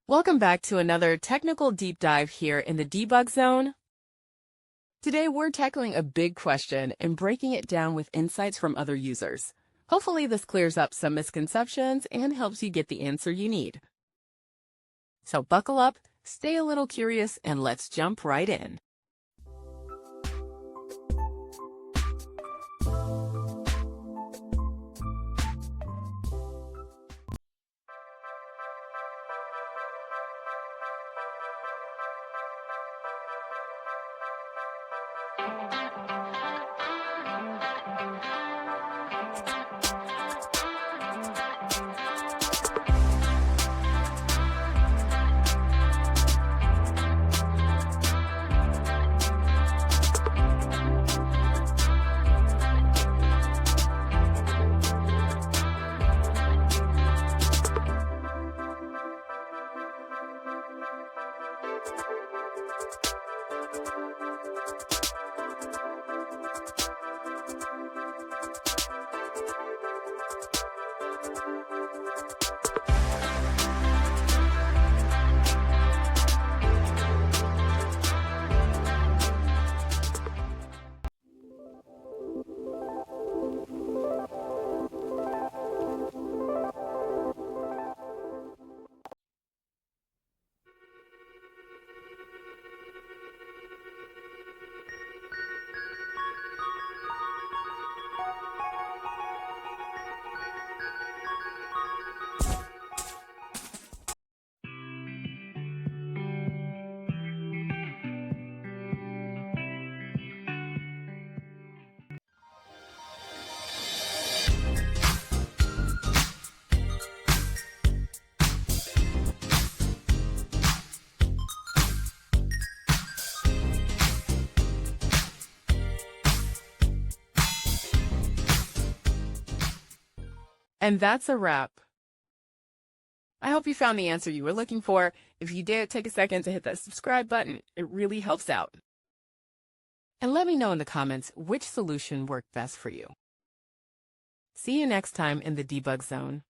Welcome back to another technical deep dive here in the debug zone. Today we're tackling a big question and breaking it down with insights from other users. Hopefully this clears up some misconceptions and helps you get the answer you need. So buckle up, stay a little curious, and let's jump right in. And that's a wrap. I hope you found the answer you were looking for. If you did, take a second to hit that subscribe button. It really helps out. And let me know in the comments which solution worked best for you. See you next time in the debug zone.